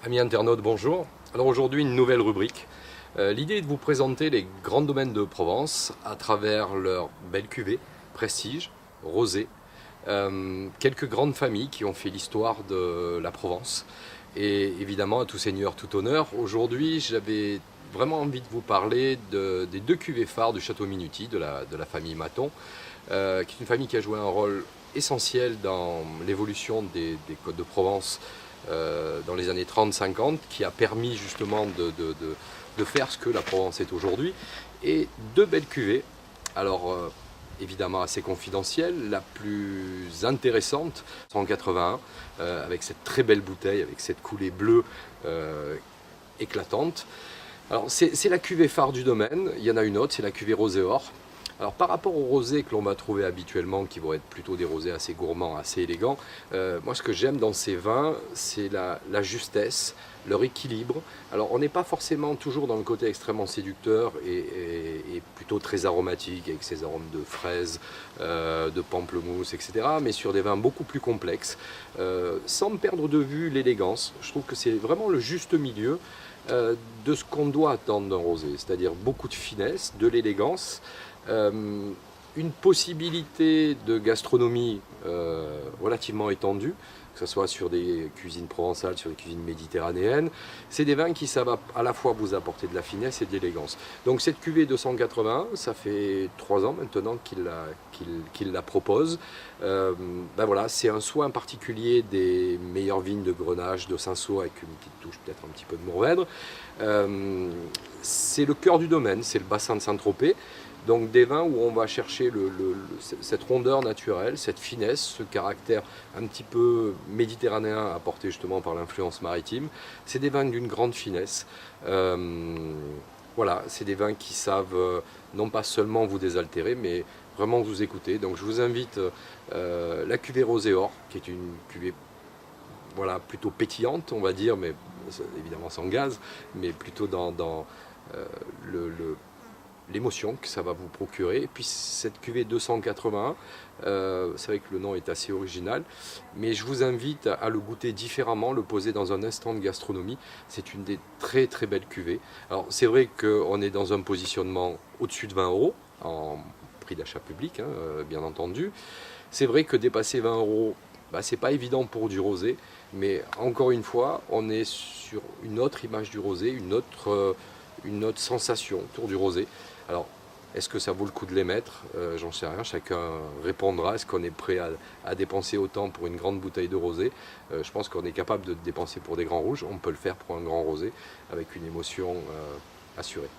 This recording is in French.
Amis internautes, bonjour. Alors aujourd'hui, une nouvelle rubrique. L'idée est de vous présenter les grands domaines de Provence à travers leurs belles cuvées, prestige, rosé, quelques grandes familles qui ont fait l'histoire de la Provence. Et évidemment, à tout seigneur, tout honneur. Aujourd'hui, j'avais vraiment envie de vous parler des deux cuvées phares du Château Minuti, de la famille Maton, qui est une famille qui a joué un rôle essentiel dans l'évolution des côtes de Provence dans les années 30-50, qui a permis justement de faire ce que la Provence est aujourd'hui. Et deux belles cuvées, alors évidemment assez confidentielle, la plus intéressante, 181, avec cette très belle bouteille, avec cette coulée bleue éclatante. Alors c'est la cuvée phare du domaine, il y en a une autre, c'est la cuvée Rosé Or. Alors par rapport aux rosés que l'on va trouver habituellement, qui vont être plutôt des rosés assez gourmands, assez élégants, moi ce que j'aime dans ces vins, c'est la justesse, leur équilibre. Alors on n'est pas forcément toujours dans le côté extrêmement séducteur et plutôt très aromatique, avec ses arômes de fraises, de pamplemousse, etc. Mais sur des vins beaucoup plus complexes, sans perdre de vue l'élégance. Je trouve que c'est vraiment le juste milieu de ce qu'on doit attendre d'un rosé, c'est-à-dire beaucoup de finesse, de l'élégance, une possibilité de gastronomie relativement étendue, que ce soit sur des cuisines provençales, sur des cuisines méditerranéennes. C'est des vins qui savent à la fois vous apporter de la finesse et de l'élégance. Donc cette cuvée 280, ça fait 3 ans maintenant qu'il la propose. Ben voilà, c'est un soin particulier des meilleures vignes de Grenache, de Cinsault, avec une petite touche peut-être un petit peu de Mourvèdre. C'est le cœur du domaine, c'est le bassin de Saint-Tropez. Donc des vins où on va chercher cette rondeur naturelle, cette finesse, ce caractère un petit peu méditerranéen apporté justement par l'influence maritime. C'est des vins d'une grande finesse. Voilà, c'est des vins qui savent non pas seulement vous désaltérer, mais vraiment vous écouter. Donc je vous invite la cuvée Rosé Or, qui est une cuvée voilà, plutôt pétillante, on va dire, mais évidemment sans gaz, mais plutôt dans l'émotion que ça va vous procurer. Et puis cette cuvée 281, c'est vrai que le nom est assez original, mais je vous invite à le goûter différemment, le poser dans un instant de gastronomie. C'est une des très très belles cuvées. Alors c'est vrai qu'on est dans un positionnement au-dessus de 20 euros en prix d'achat public, hein, bien entendu. C'est vrai que dépasser 20 euros, bah, c'est pas évident pour du rosé, mais encore une fois, on est sur une autre image du rosé, une autre sensation autour du rosé. Alors, est-ce que ça vaut le coup de les mettre? J'en sais rien, chacun répondra. Est-ce qu'on est prêt à dépenser autant pour une grande bouteille de rosé? Je pense qu'on est capable de dépenser pour des grands rouges. On peut le faire pour un grand rosé avec une émotion assurée.